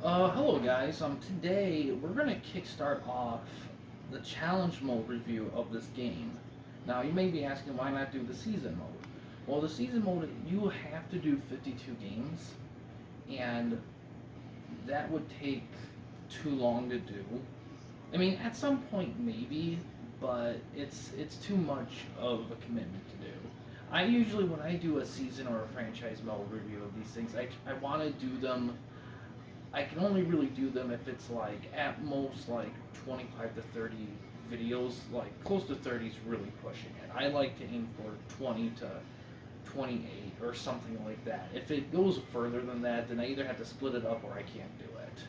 Hello guys. Today we're gonna kickstart off the challenge mode review of this game. Now you may be asking why not do the season mode? Well, the season mode you have to do 52 games, and that would take too long to do. I mean, at some point maybe, but it's too much of a commitment to do. I usually when I do a season or a franchise mode review of these things, I want to do them. I can only really do them if it's like at most like 25 to 30 videos. Like close to 30 is really pushing it. I like to aim for 20 to 28 or something like that. If it goes further than that, then I either have to split it up or I can't do it.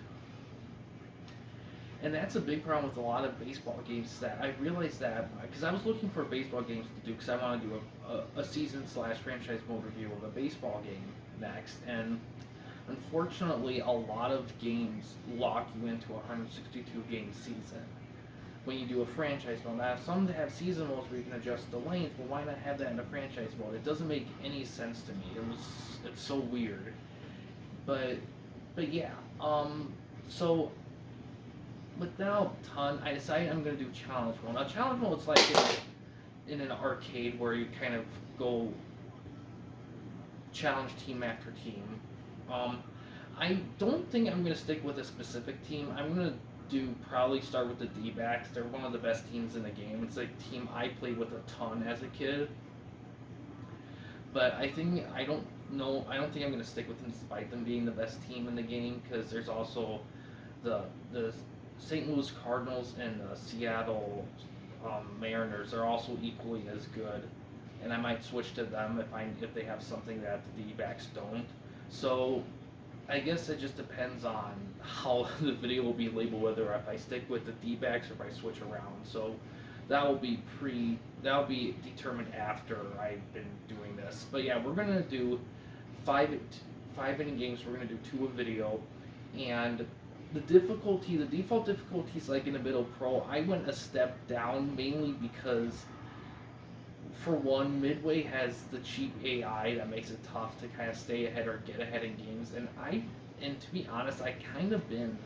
And that's a big problem with a lot of baseball games that I realized that because I was looking for baseball games to do because I want to do a season slash franchise mode review of a baseball game next. And unfortunately, a lot of games lock you into a 162 game season when you do a franchise mode. Now, some have season modes where you can adjust the length, but why not have that in a franchise mode? It doesn't make any sense to me. It's so weird. But but yeah. So without ton, I decided I'm gonna do challenge mode. Now, challenge mode is like in an arcade where you kind of go challenge team after team. Um, I don't think I'm going to stick with a specific team. I'm going to do probably start with the D-backs. They're one of the best teams in the game. It's a team I played with a ton as a kid. But I don't think I'm going to stick with them despite them being the best team in the game because there's also the St. Louis Cardinals and the Seattle Mariners are also equally as good. And I might switch to them if they have something that the D-backs don't. So I guess it just depends on how the video will be labeled, whether if I stick with the D-backs or if I switch around. So that will be determined after I've been doing this. But yeah, we're gonna do five inning games. We're gonna do two a video, and the default difficulty is like in the middle pro. I went a step down mainly because for one, Midway has the cheap AI that makes it tough to kind of stay ahead or get ahead in games, and to be honest, I kind of been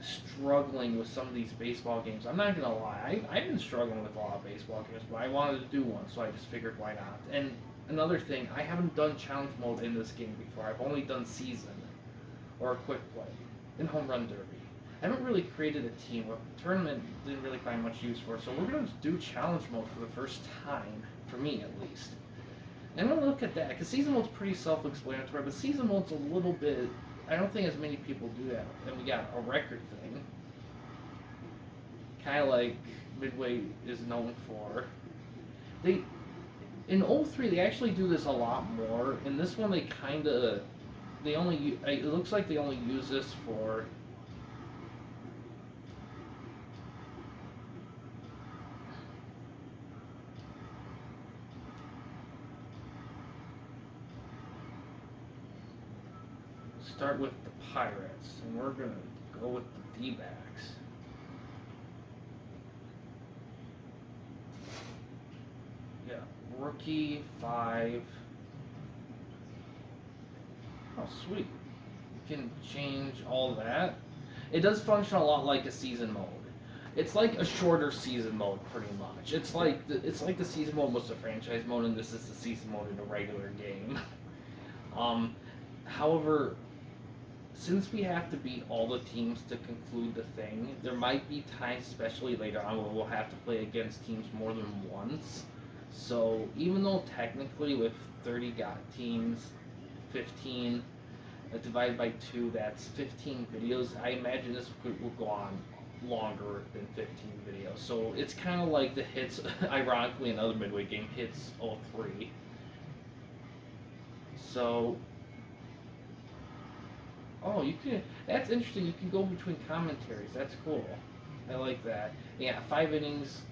struggling with some of these baseball games. I'm not gonna lie, I've been struggling with a lot of baseball games, but I wanted to do one, so I just figured why not. And another thing, I haven't done challenge mode in this game before. I've only done season or a quick play and home run derby. I haven't really created a team. A tournament didn't really find much use for, so we're going to do challenge mode for the first time, for me at least. And I'm going to look at that, because season mode's pretty self-explanatory, but season mode's a little bit, I don't think as many people do that. And we got a record thing, kind of like Midway is known for. In 03, they actually do this a lot more. In this one, it looks like they only use this for start with the Pirates, and we're gonna go with the D-backs. Yeah, rookie 5. Oh, sweet. You can change all that. It does function a lot like a season mode. It's like a shorter season mode, pretty much. It's like the season mode was the franchise mode, and this is the season mode in a regular game. However, since we have to beat all the teams to conclude the thing, there might be times, especially later on, where we'll have to play against teams more than once. So even though technically with 30 teams, 15 divided by 2, that's 15 videos. I imagine this will go on longer than 15 videos. So it's kind of like the hits, ironically, another Midway game, hits 03. So oh, you can. That's interesting. You can go between commentaries. That's cool. I like that. Yeah, 5 innings.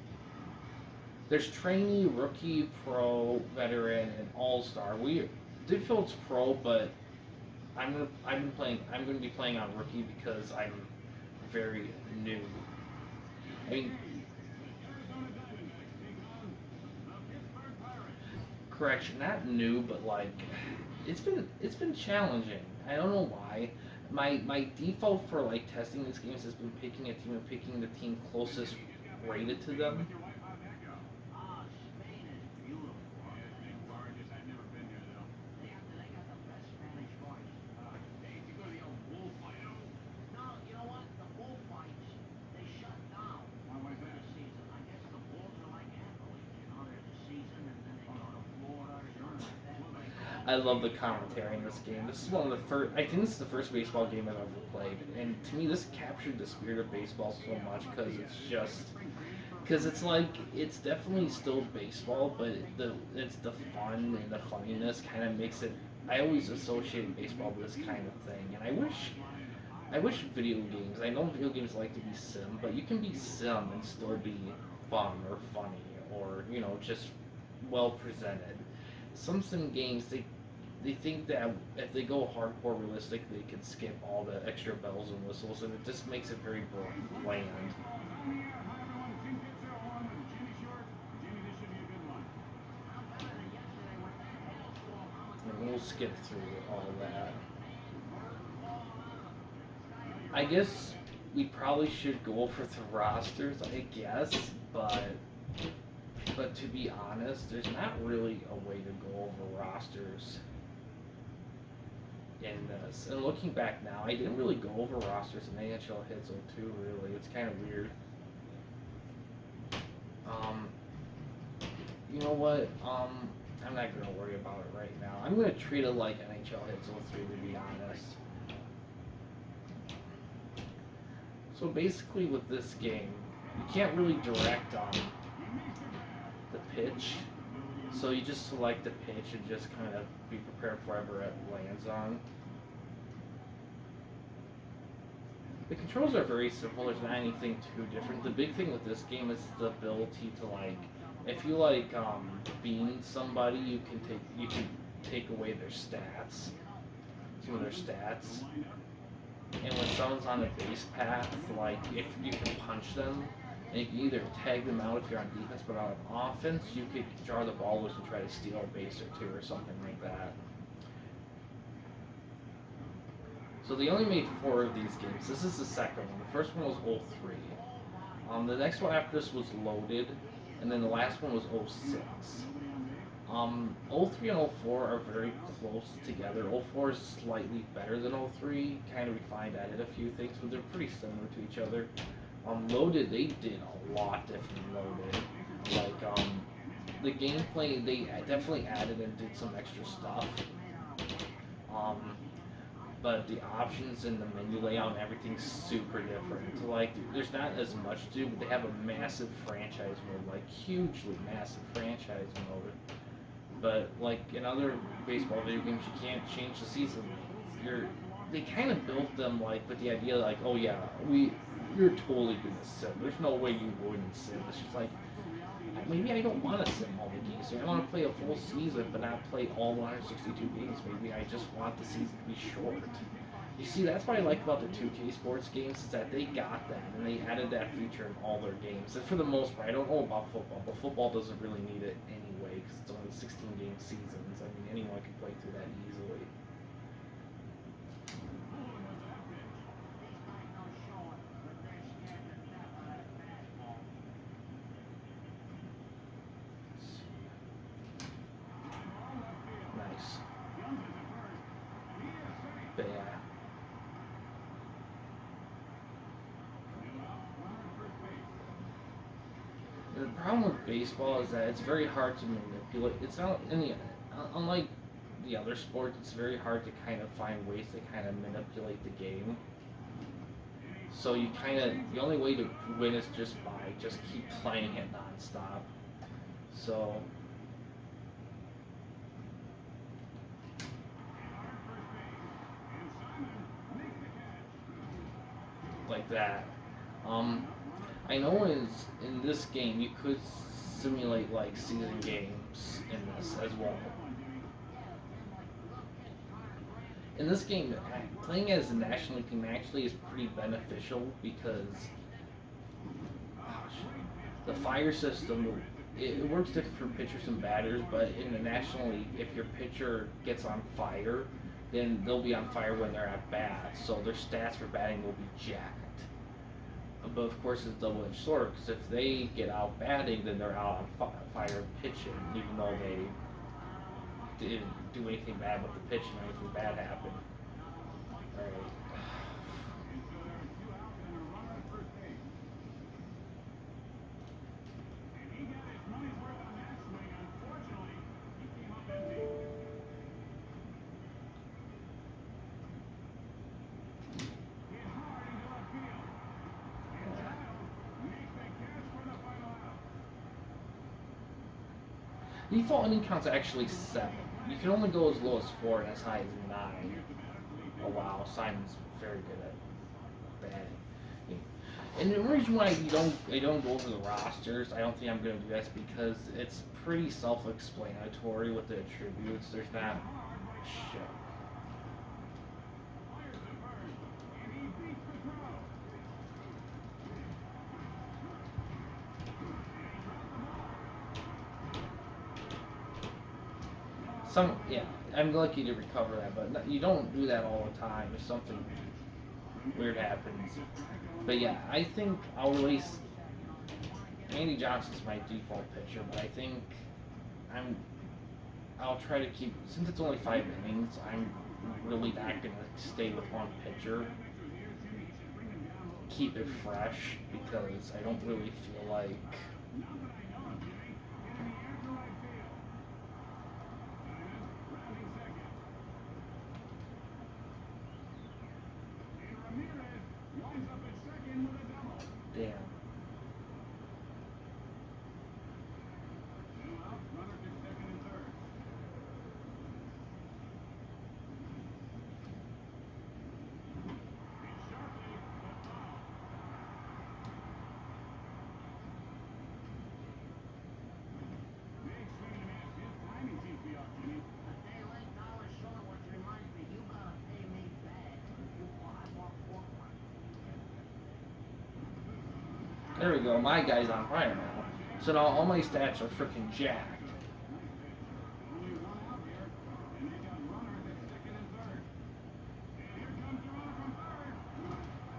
There's trainee, rookie, pro, veteran, and all star. Default's pro, but I'm gonna be playing on rookie because I'm very new. I mean, correction, not new, but like it's been challenging. I don't know why. My default for like testing these games has been picking a team and picking the team closest rated to them. I love the commentary in this game. This is one of the first. I think this is the first baseball game I've ever played, and to me, this captured the spirit of baseball so much because it's like it's definitely still baseball, but it's the fun and the funniness kind of makes it. I always associate baseball with this kind of thing, and I wish video games. I know video games like to be sim, but you can be sim and still be fun or funny or just well presented. Some sim games they think that if they go hardcore realistic, they can skip all the extra bells and whistles, and it just makes it very bland. And we'll skip through all that. I guess we probably should go over the rosters, I guess, but to be honest, there's not really a way to go over rosters in this. And looking back now, I didn't really go over rosters in NHL Hits 02, really. It's kind of weird. You know what? I'm not going to worry about it right now. I'm going to treat it like NHL Hits 03, to be honest. So basically with this game, you can't really direct the pitch. So you just select the pitch and just kind of be prepared for wherever it lands on. The controls are very simple. There's not anything too different. The big thing with this game is the ability to if you beam somebody, you can take away their stats, some of their stats. And when someone's on the base path, if you can punch them, and you can either tag them out if you're on defense, but on offense, you could jar the ball loose and try to steal a base or two or something like that. So they only made 4 of these games. This is the second one. The first one was 03. The next one after this was Loaded, and then the last one was 06. 03 and 04 are very close together. 04 is slightly better than 03, kind of refined, added a few things, but they're pretty similar to each other. Loaded, they did a lot different than Loaded. The gameplay, they definitely added and did some extra stuff. But the options and the menu layout and everything's super different. So there's not as much to do, but they have a massive franchise mode, hugely massive franchise mode. But in other baseball video games, you can't change the season. They kind of built them with the idea oh yeah, you're totally gonna sim. There's no way you wouldn't sim. It's just maybe I don't want to sim all the games. I want to play a full season, but not play all 162 games. Maybe I just want the season to be short. You see, that's what I like about the 2K sports games, is that they got that, and they added that feature in all their games. And for the most part, I don't know about football, but football doesn't really need it anyway, because it's only 16-game seasons. I mean, anyone can play through that easily. The problem with baseball is that it's very hard to manipulate. It's not unlike the other sports. It's very hard to kind of find ways to kind of manipulate the game. So the only way to win is just keep playing it nonstop. So like that. I know in this game you could simulate season games in this as well. In this game, playing as a national team actually is pretty beneficial because the fire system, it works different for pitchers and batters, but in the National League, if your pitcher gets on fire, then they'll be on fire when they're at bat. So their stats for batting will be jacked. But of course, it's a double-edged sword because if they get out batting, then they're out on fire pitching, even though they didn't do anything bad with the pitching or anything bad happened. All right. Default inning count's actually 7. You can only go as low as 4 and as high as 9. Oh wow, Simon's very good at batting. And the reason why I don't go over the rosters, I don't think I'm gonna do that, is because it's pretty self-explanatory with the attributes. There's not shit. Yeah, I'm lucky to recover that, but you don't do that all the time if something weird happens. But yeah, I think I'll release Andy Johnson's my default pitcher, but I think I'll try to keep, since it's only 5 innings, I'm really not gonna stay with one pitcher. Keep it fresh because I don't really feel like damn. There we go, my guy's on fire now. So now all my stats are freaking jacked.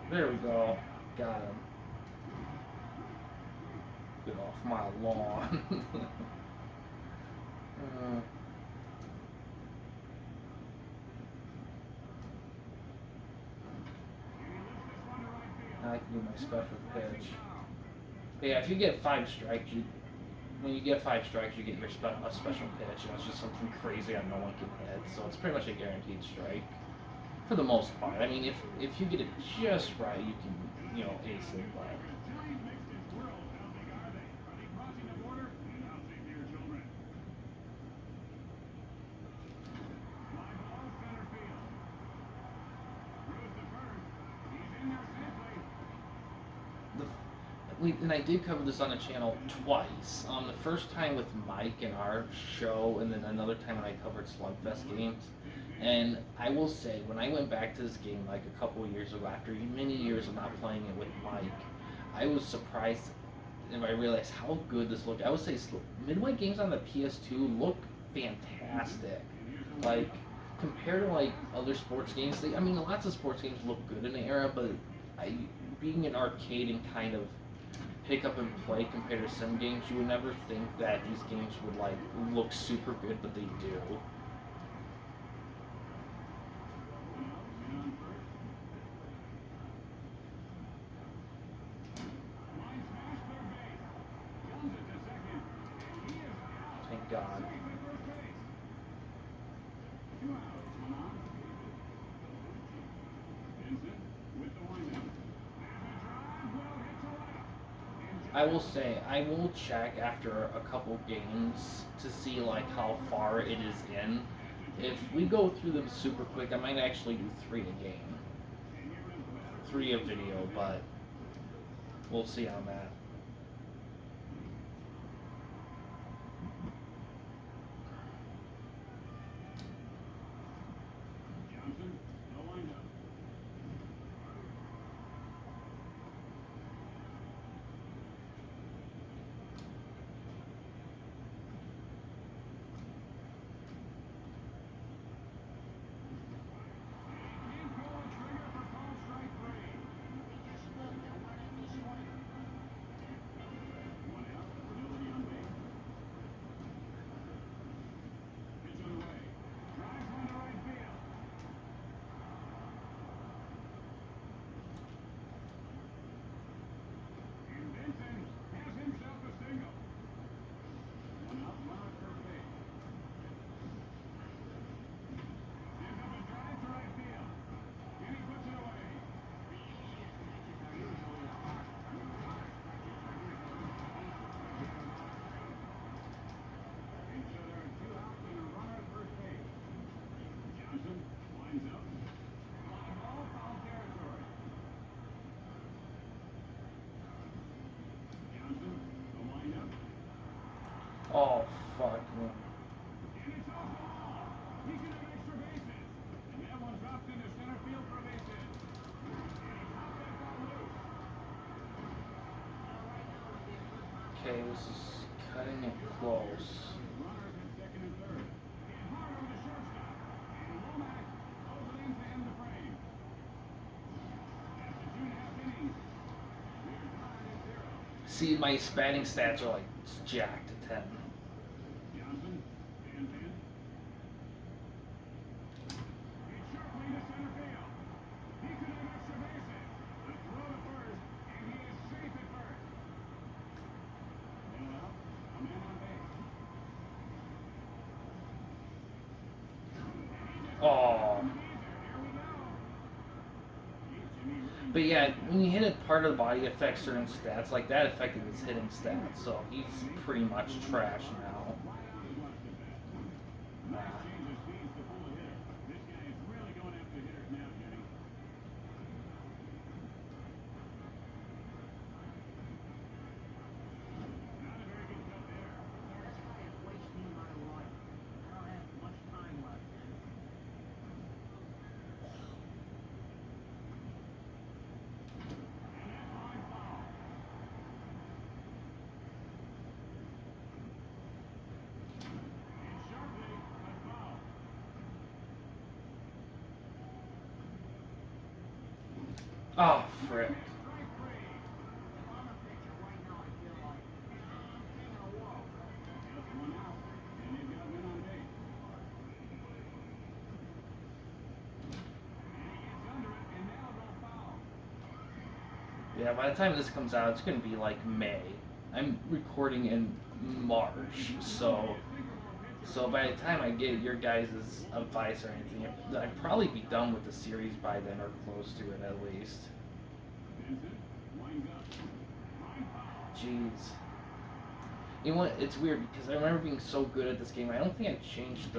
There we go. Got him. Get off my lawn. Now I can do my special pitch. But yeah, if you get 5 strikes, when you get 5 strikes, you get your a special pitch, and it's just something crazy that no one can hit. So it's pretty much a guaranteed strike for the most part. I mean, if you get it just right, you can ace it. But and I did cover this on the channel twice. The first time with Mike in our show, and then another time when I covered Slugfest games. And I will say, when I went back to this game like a couple of years ago, after many years of not playing it with Mike, I was surprised and I realized how good this looked. I would say Midway games on the PS2 look fantastic. Like, compared to like other sports games, lots of sports games look good in the era, but being an arcade and kind of pick up and play compared to some games, you would never think that these games would like look super good, but they do. Thank God. I will say, I will check after a couple games to see like how far it is in. If we go through them super quick, I might actually do 3 a game. 3 a video, but we'll see on that. Oh, fuck. Okay, this is cutting it close. See, my batting stats are like jacked to 10. Oh. But yeah, when you hit a part of the body, it affects certain stats. Like that affected his hitting stats, so he's pretty much trash now. Nah. Oh, frick. Yeah, by the time this comes out, it's going to be like May. I'm recording in March, so by the time I get your guys' advice or anything, I'd probably be done with the series by then or close to it at least. Jeez. You know what? It's weird because I remember being so good at this game. I don't think I changed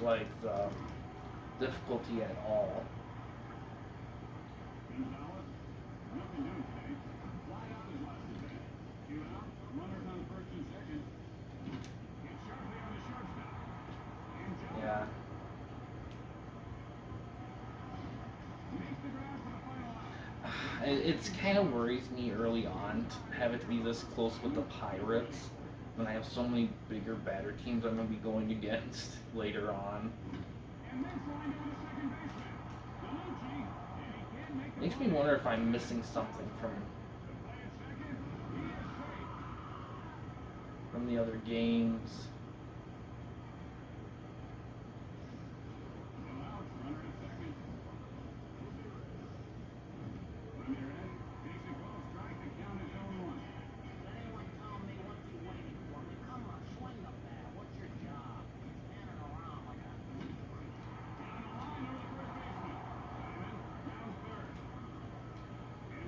like the difficulty at all. Yeah. It's kind of worries me early on to have it to be this close with the Pirates when I have so many bigger, badder teams I'm going to be going against later on. Makes me wonder if I'm missing something from the other games.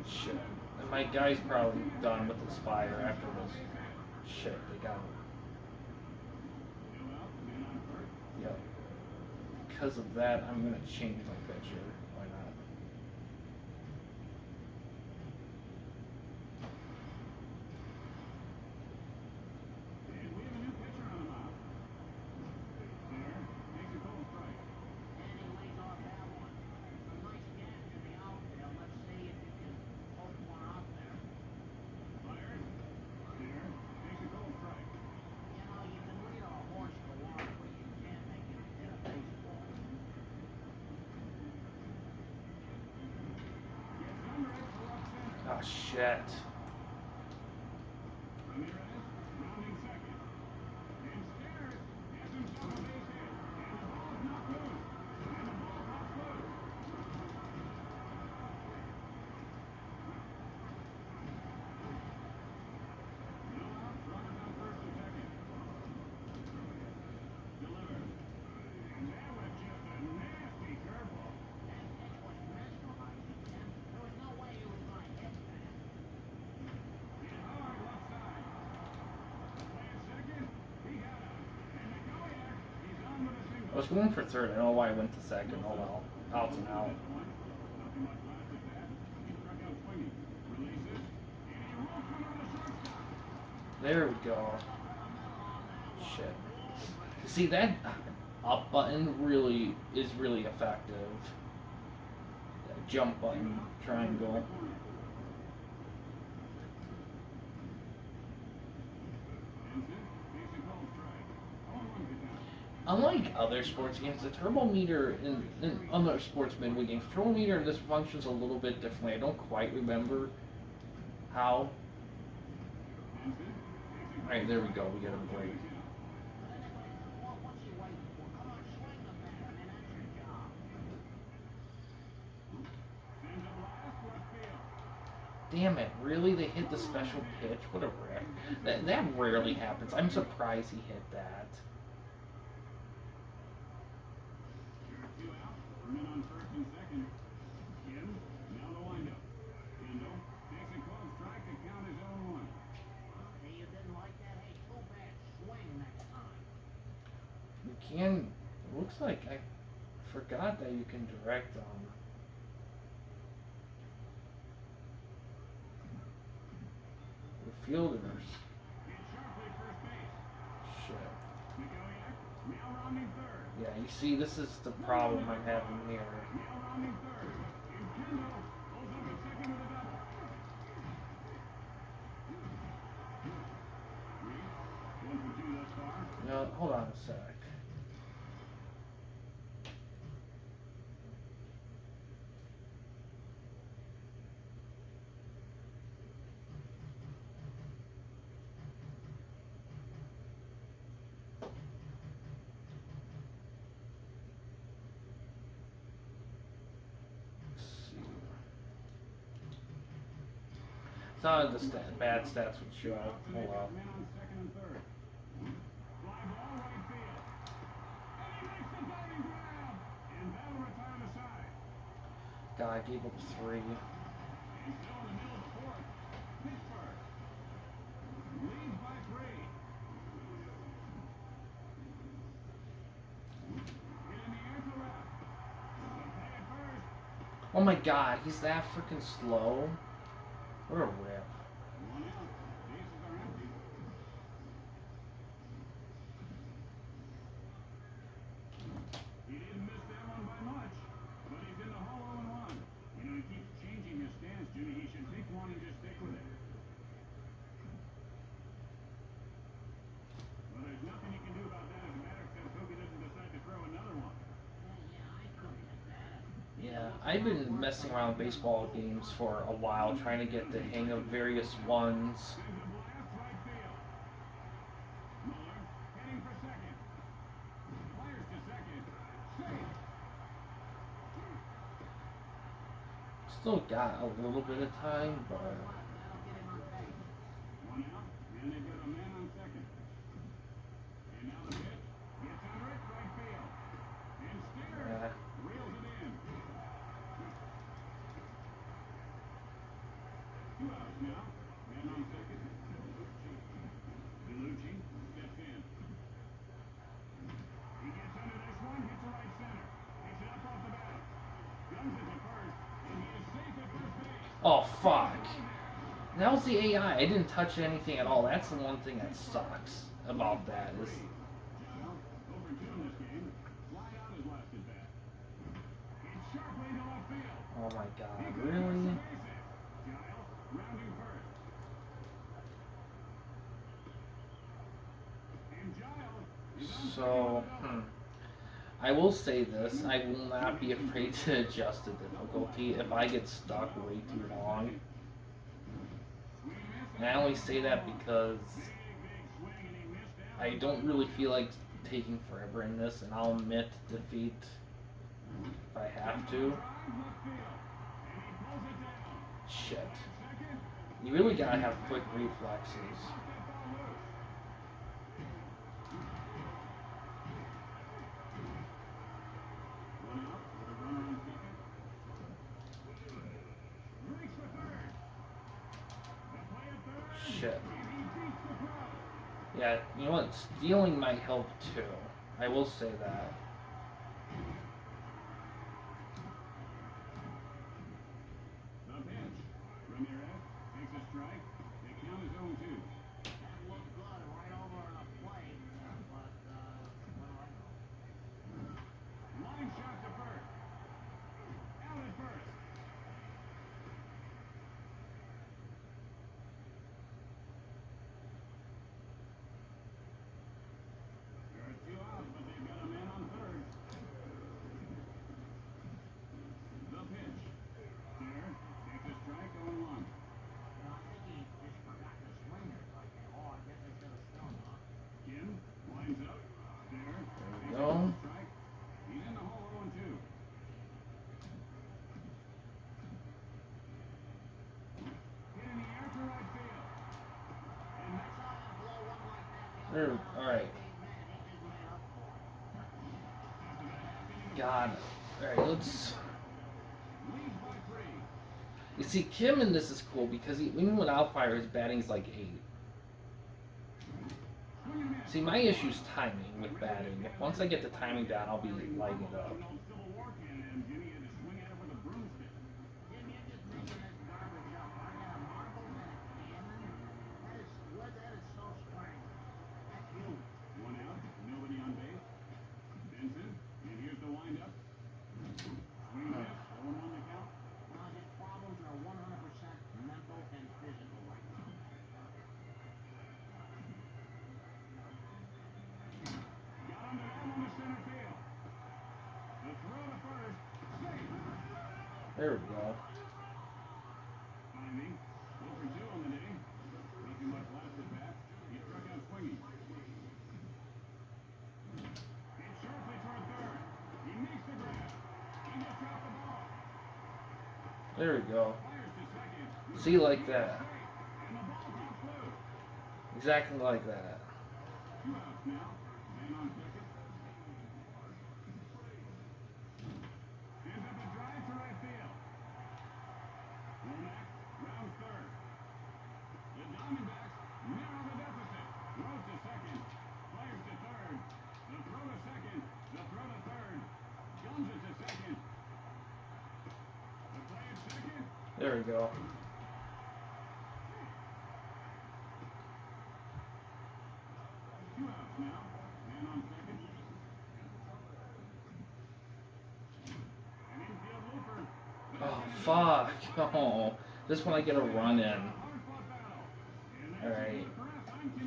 Shit. And my guy's probably done with this fire after this. Shit, they got him. Yep. Because of that, I'm gonna change my picture. Why not? Oh shit. I was going for third. I don't know why I went to second. Oh well. Out's an out. There we go. Shit. See, that up button really is really effective. That jump button, triangle. Unlike other sports games, the turbo meter in other sports midway games, turbo meter in this functions a little bit differently. I don't quite remember how. Alright, there we go. We get a break. Damn it, really? They hit the special pitch? What a wreck. That rarely happens. I'm surprised he hit that. You can, looks like I forgot that you can direct the fielders. Shit. Yeah, you see, this is the problem I'm having here. No, hold on a sec. Some of the bad stats would show. Oh well. God, I gave up 3. Oh my God, he's that freaking slow. What a rip. He didn't miss that one by much, but he's in the hole 0-1. You know, he keeps changing his stance, Judy. He should pick one and just stick with it. Well, there's nothing he can do about that as a matter of fact, hope he doesn't decide to throw another one. Yeah, I've been messing around with baseball games for a while, trying to get the hang of various ones. Still got a little bit of time, but... One out, and they've got a man on second. And now the pitch gets under it, right field. And Steer reels it in. 2 outs now. Man on second. Bellucci steps in. He gets under this one, hits the right center. Picks it up off the bat. Guns it to first, and he is safe at first base. Oh, fuck. That was the AI. I didn't touch anything at all. That's the one thing that sucks about that. Is oh my God, really? So, I will say this, I will not be afraid to adjust the difficulty if I get stuck way too long. And I only say that because I don't really feel like taking forever in this, and I'll admit defeat if I have to. Shit. You really gotta have quick reflexes. Shit. Yeah, you know what? Stealing might help too. I will say that. The pitch. Ramirez takes a strike. They count as 0-2. Alright. God. Alright, let's... You see, Kim in this is cool because even without fire, his batting's like 8. See, my issue's timing with batting. Once I get the timing down, I'll be lighting it up. There we go. There we go. See, like that. Exactly like that. There we go. Oh, fuck. Oh, this one I get a run in. Alright.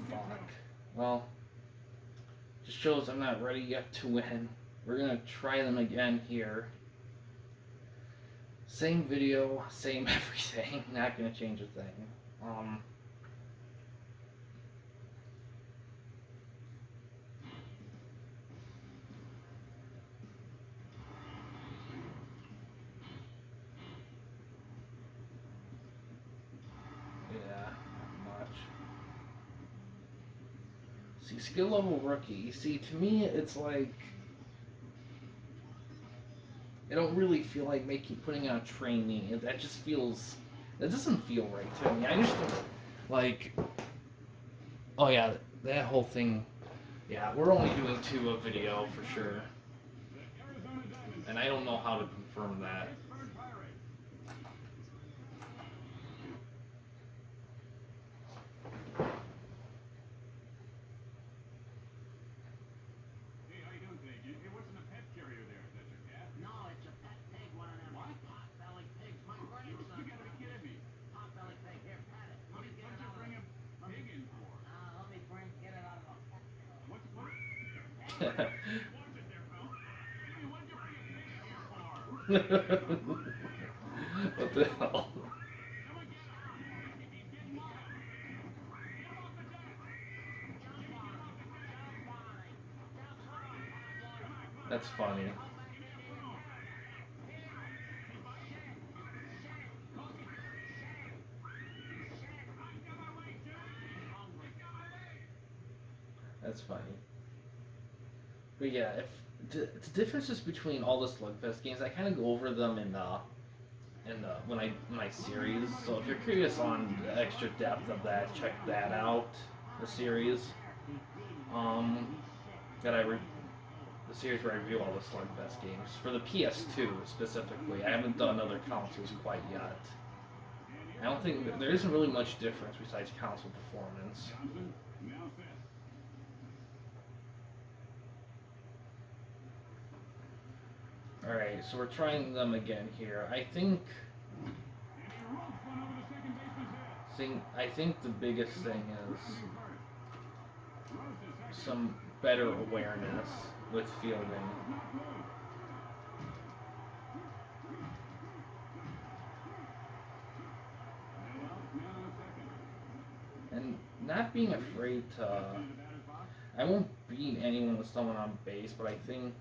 Fuck. Well, just shows I'm not ready yet to win. We're gonna try them again here. Same video, same everything. Not gonna change a thing. Yeah, not much. See, skill level rookie. See, to me, it's like I don't really feel like putting on training. That just feels. That doesn't feel right to me. I just like. Oh yeah, that whole thing. Yeah, we're only doing 2 a video for sure, and I don't know how to confirm that. What the hell? That's funny. That's funny. But yeah, if the differences between all the Slugfest games, I kind of go over them in my series. So if you're curious on the extra depth of that, check that out. The series, the series where I review all the Slugfest games for the PS2 specifically. I haven't done other consoles quite yet. I don't think there isn't really much difference besides console performance. Alright, so we're trying them again here. I think the biggest thing is some better awareness with fielding. And not being afraid to... I won't beat anyone with someone on base, but I think...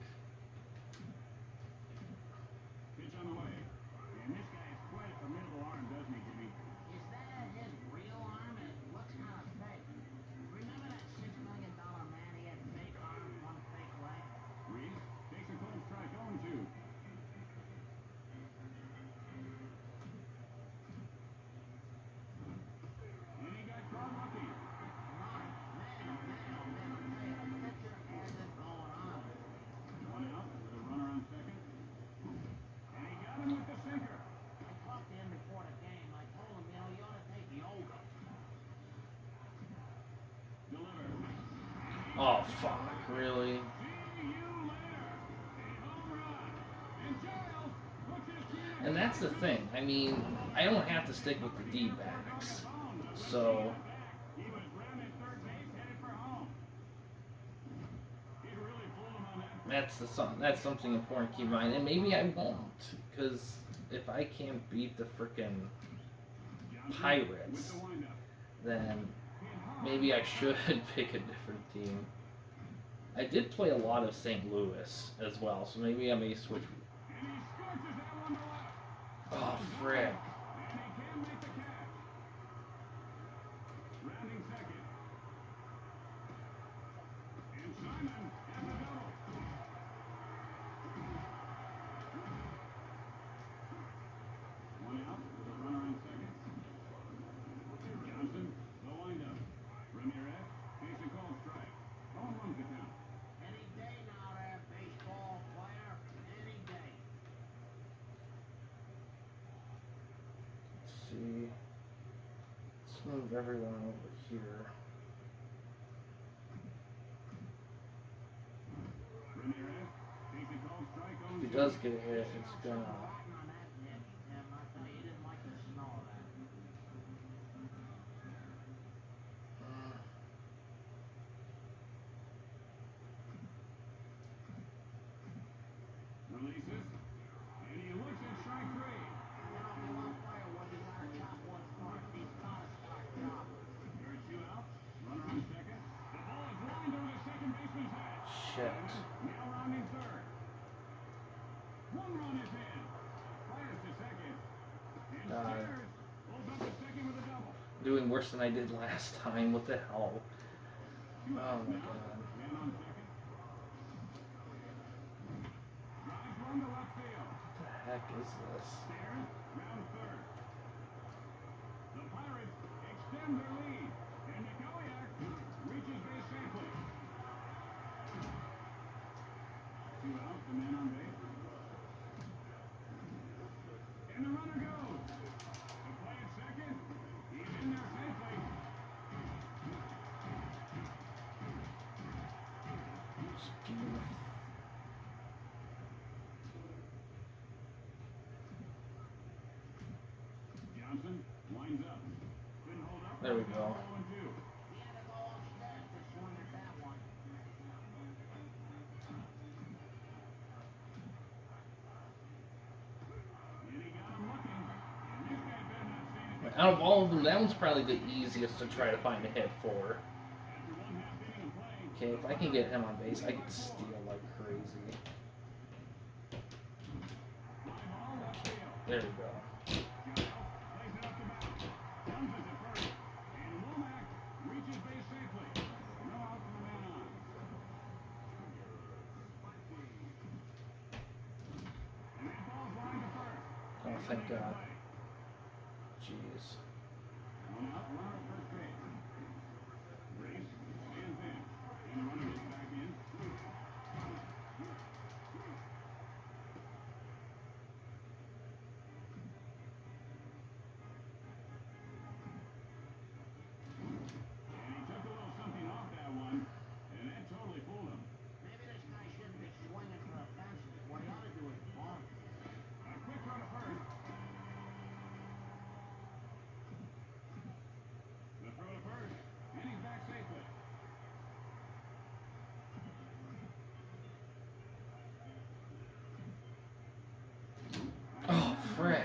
fuck, really? And that's the thing. I mean, I don't have to stick with the D-backs. So, that's something important to keep in mind. And maybe I won't, because if I can't beat the frickin' Pirates, then maybe I should pick a different team. I did play a lot of St. Louis as well, so maybe I may switch. Oh, frick. Let's move everyone over here. If he does get hit, it's gonna. Shit. Doing worse than I did last time. What the hell? Oh my god. What the heck is this? The Pirates extend their lead, and Nicoya reaches base safely. 2 out, the man on base. And the runner goes. The play at second. He's in there safely. Johnson winds up. Couldn't hold up. There we go. Out of all of them, that one's probably the easiest to try to find a hit for. Okay, if I can get him on base, I can steal like crazy. There we go. Oh, thank God. Jeez. Oh, frick.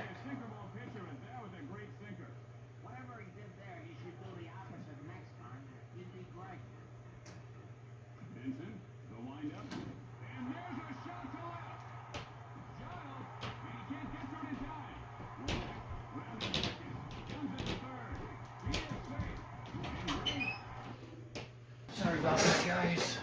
Sorry about that, guys.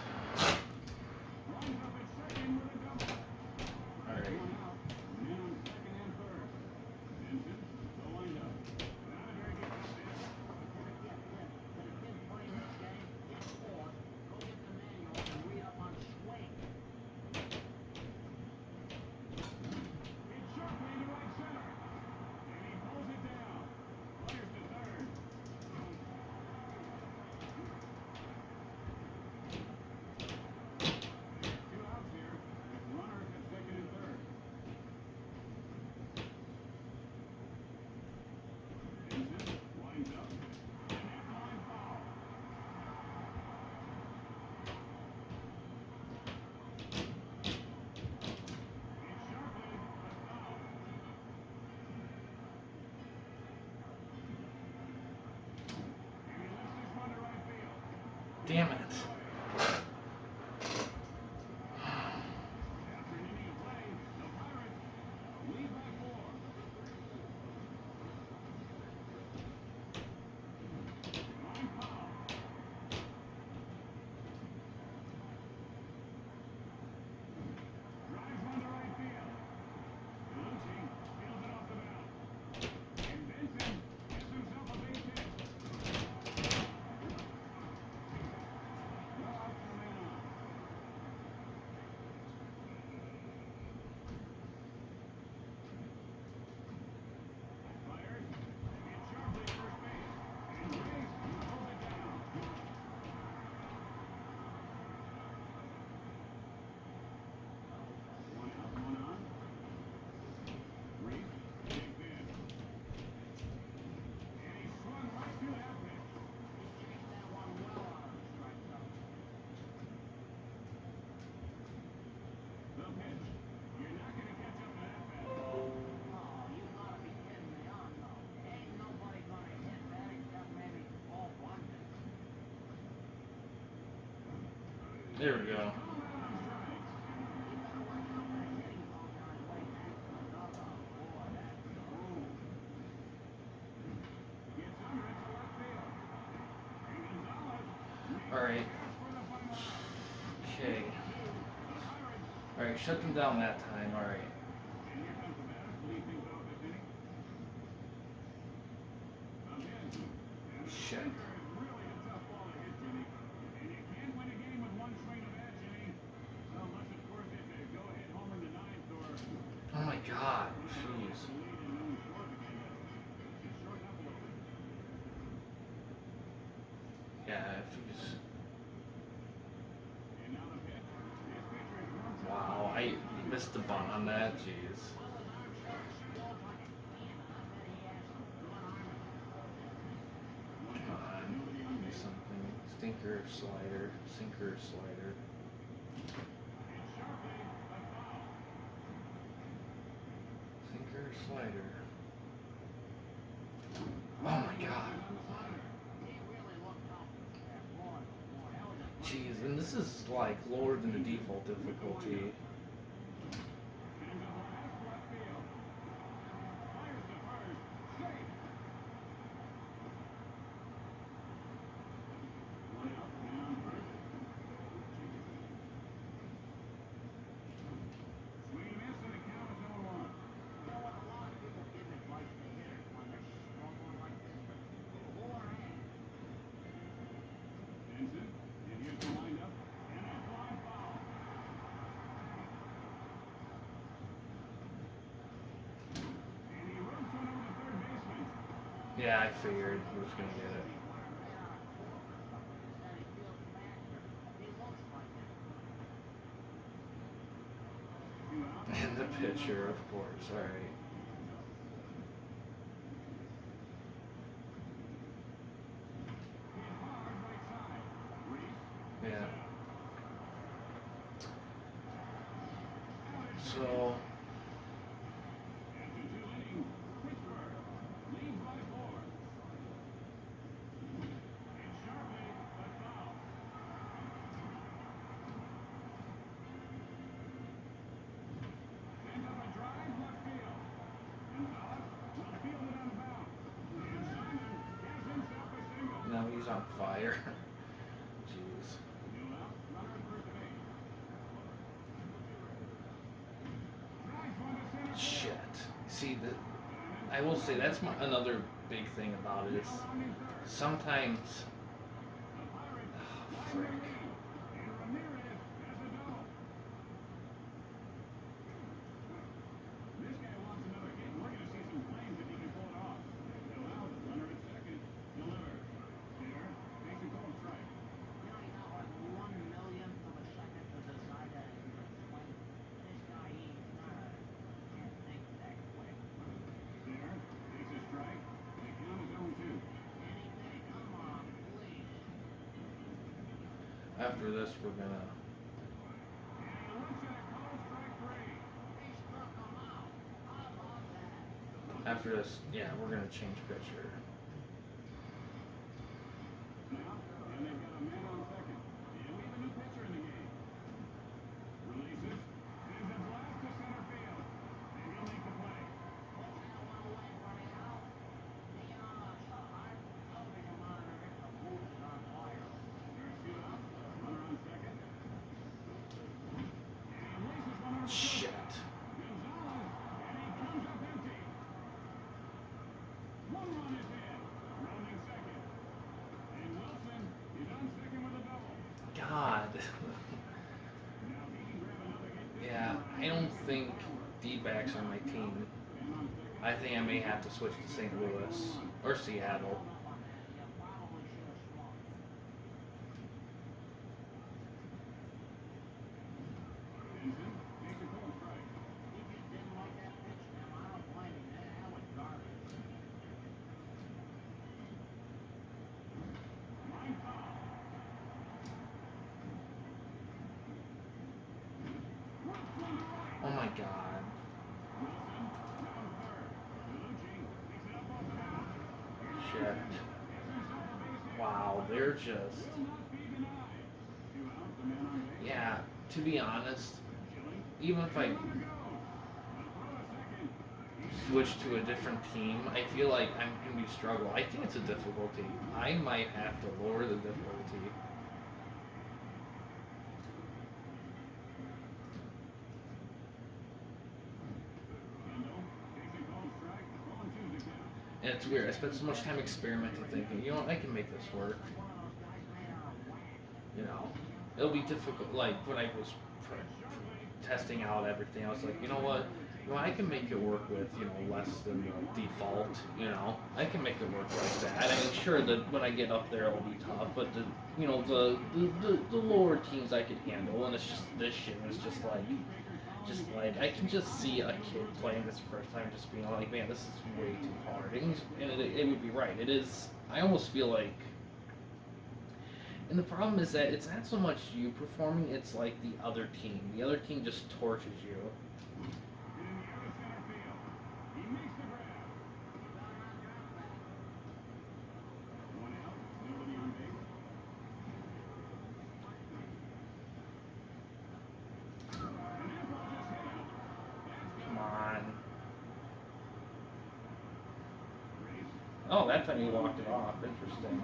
Damn it. After an inning of play, the Pirates lead by 4. Line foul. Drives one to right field. Looking, steals it off the bat. And Benson gets himself a base hit. No outs, no man on. Fires, hit sharply at first base. And Grace pulls it down. One out, one on. Reese digs in. And he swung right through that pitch. He chased that one well out of the strike zone. The pitch. You're not going to catch up to that fastball. Oh, you gotta be kidding me on, though. Ain't nobody gonna hit that except maybe Paul Bunyan. There we go. All out on strikes. He better watch out for that hitting coach on his way back to another. Boy, that's true. Gets under it to left field. And Gonzalez makes Alright. the catch for the final out. Okay. The Pirates. Alright, shut them down that time. Alright. And here comes the batter to lead things off this inning. Again. And the Shit. sinker is really a tough ball to hit, Jimmy. And you can't win a game with one swing of that, Jimmy. Unless, of course, it's a go-ahead homer in the ninth or Oh my god. the Jeez. lead and no scores again. But just shorten up a little bit. Yeah, if he's. And now the pitch. This pitcher is one strike. Wow, I missed the bunt on that. Jeez. Come on. Give me something. Stinker, slider, sinker, slider. Sinker, slider. Oh my god. Jeez, and this is like lower than the default difficulty. Yeah, I figured he was gonna get it. And the pitcher, of course. All right. Yeah. So. Now he's on fire. Jeez. Shit. See, I will say that's another big thing about it is sometimes. Oh, frick. After this, we're gonna. After this, yeah, we're gonna change pitcher. And they've got a man on second. Yeah, I don't think D-backs are my team. I think I may have to switch to St. Louis or Seattle. Oh my god. Shit. Wow, they're just. Yeah, to be honest, even if I switch to a different team, I feel like I'm going to be struggle. I think it's a difficulty. I might have to lower the difficulty. And it's weird. I spent so much time experimenting, thinking, you know what, I can make this work. You know, it'll be difficult. Like when I was testing out everything, I was like, you know what, I can make it work with less than the default. I can make it work like that. I mean, sure that when I get up there, it'll be tough, but the lower teams I can handle, and it's just this shit. It's just like I can just see a kid playing this first time, just being like, man, this is way too hard, and it would be right. It is. I almost feel like. And the problem is that it's not so much you performing, it's like the other team. The other team just torches you. Come on. Oh, that time he walked it off. Interesting.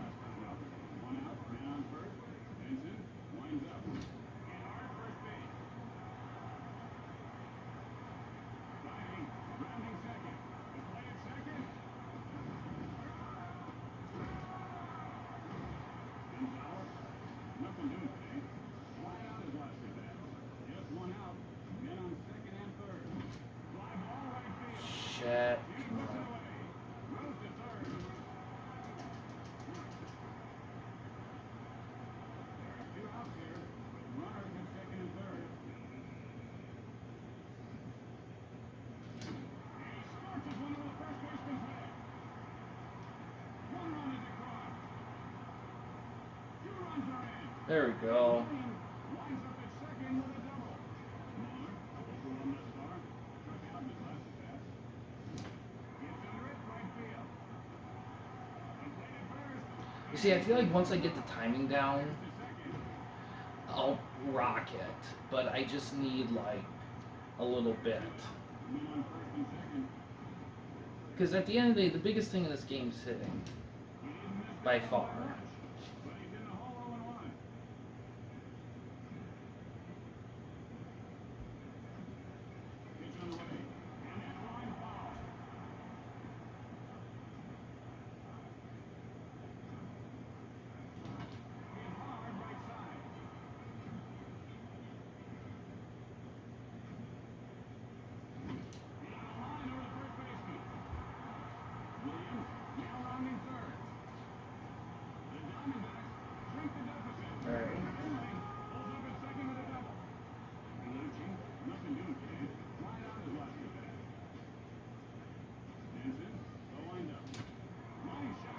Shit. There we go. You see, I feel like once I get the timing down, I'll rock it, but I just need like a little bit. Because at the end of the day, the biggest thing in this game is hitting, by far.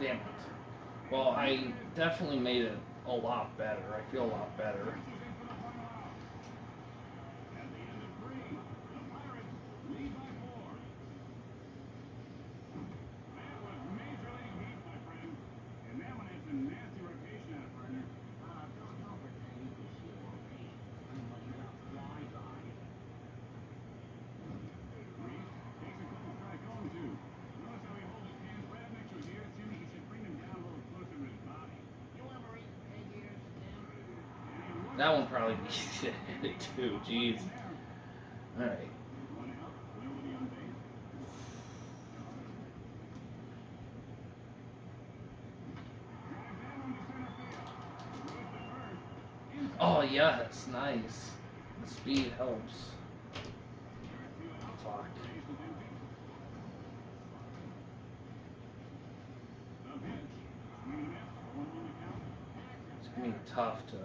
Damn it. Well, I definitely made it a lot better. I feel a lot better. That one probably be it too. Jeez. All right. Oh yes, nice. The speed helps. Fuck. It's gonna be tough to.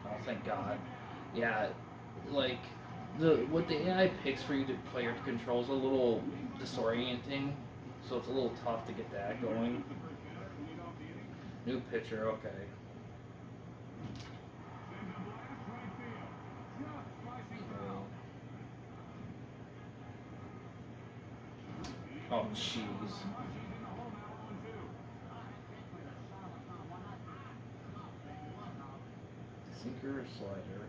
Oh, thank God. Yeah, like what the AI picks for you to player control is a little disorienting, so it's a little tough to get that going. New pitcher, okay. Oh, jeez. Sinker or slider?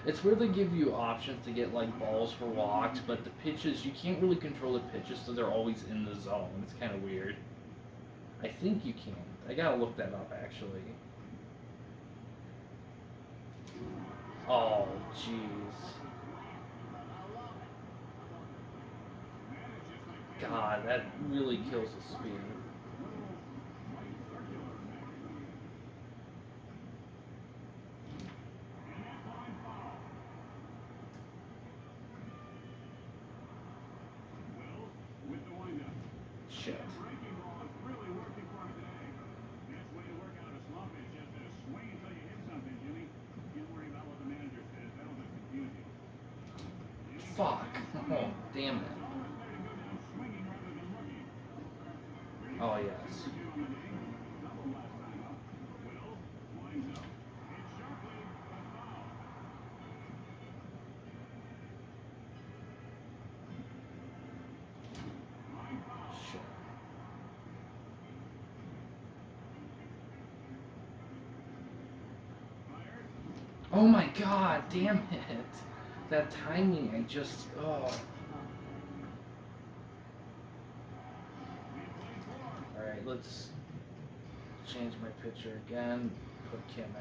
It's where they give you options to get like balls for walks, but the pitches, you can't really control the pitches, so they're always in the zone. It's kind of weird. I think you can. I gotta look that up actually. Oh, jeez. God, that really kills the speed. Shit. Fuck. Oh, damn it. Oh, yes. Shit. Oh my God, damn it. That timing, I just, oh. Alright, let's change my picture again, put Kim in.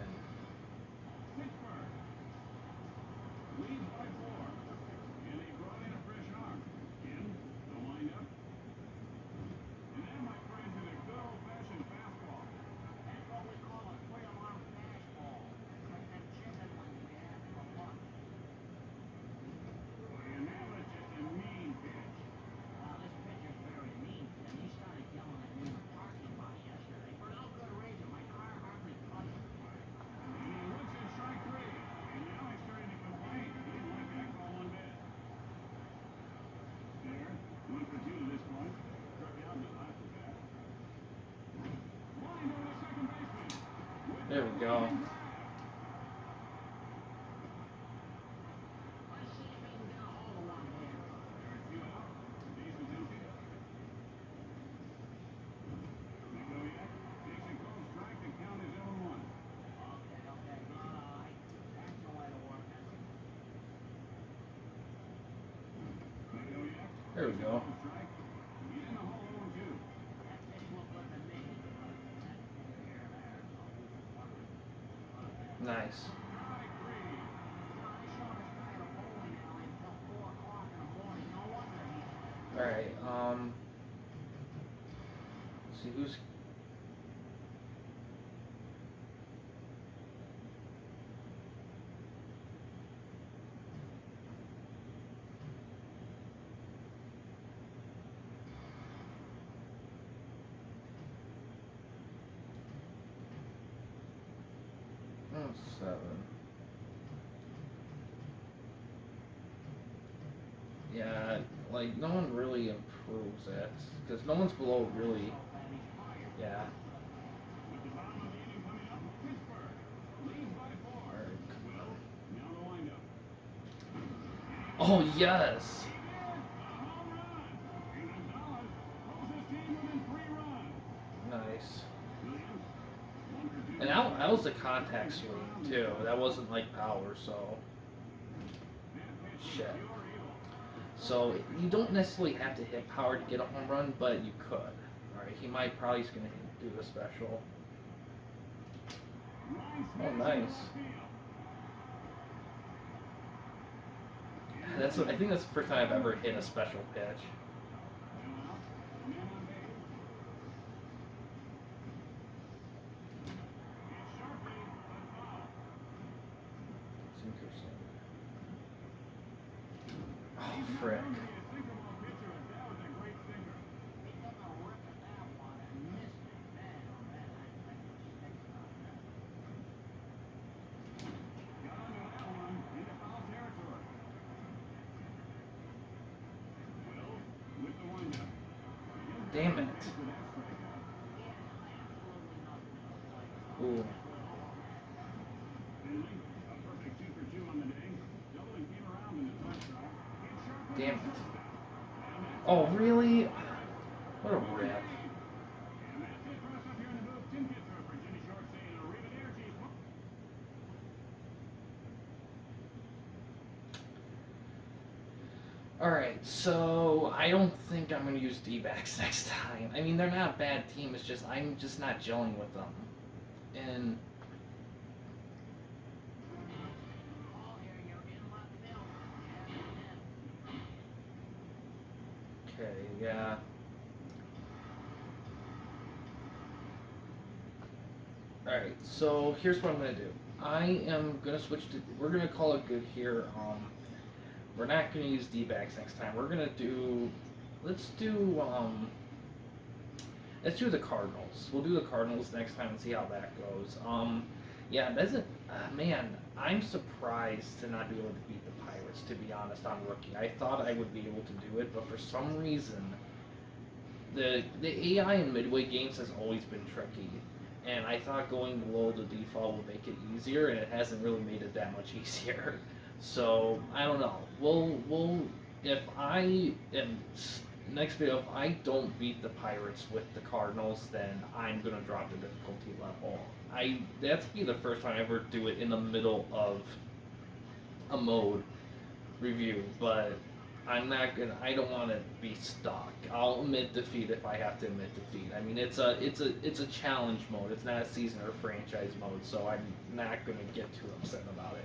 There we go. There we go. Nice. Alright, let's see who's oh, 7. Yeah, like no one really improves it because no one's below really. Yeah. Oh yes. Nice. And was the contact swing too. That wasn't like power, so shit. So you don't necessarily have to hit power to get a home run, but you could. All right, he might probably gonna do the special. Oh, nice. I think that's the first time I've ever hit a special pitch. Oh, frick. Damn it. Ooh. Damn it. Oh, really? What a rip. Alright, so I don't think I'm going to use D-backs next time. I mean, they're not a bad team, it's just I'm just not gelling with them. And okay, yeah. Alright, so here's what I'm going to do. I am going to switch to, we're going to call it good here. We're not going to use D-backs next time. We're going to do, let's do the Cardinals. We'll do the Cardinals next time and see how that goes. Yeah, doesn't, man, I'm surprised to not be able to beat the Pirates, to be honest, on rookie. I thought I would be able to do it, but for some reason, the AI in Midway games has always been tricky. And I thought going below the default would make it easier, and it hasn't really made it that much easier. So I don't know. We'll if I am next video, if I don't beat the Pirates with the Cardinals, then I'm gonna drop the difficulty level. That's be the first time I ever do it in the middle of a mode review, but I'm not gonna. I don't want to be stuck. I'll admit defeat if I have to admit defeat. I mean, it's a challenge mode. It's not a season or franchise mode, so I'm not gonna get too upset about it.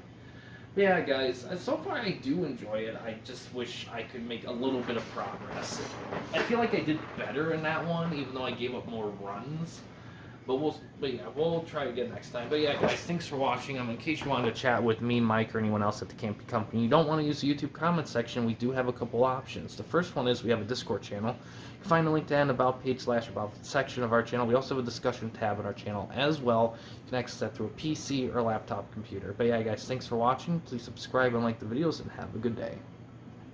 But yeah, guys. So far, I do enjoy it. I just wish I could make a little bit of progress. I feel like I did better in that one, even though I gave up more runs. But yeah, we'll try again next time. But yeah, guys, thanks for watching. In case you wanted to chat with me, Mike, or anyone else at the Campy Company, you don't want to use the YouTube comment section, we do have a couple options. The first one is we have a Discord channel. You can find a link to an About page / About section of our channel. We also have a discussion tab on our channel as well. You can access that through a PC or laptop computer. But yeah, guys, thanks for watching. Please subscribe and like the videos, and have a good day.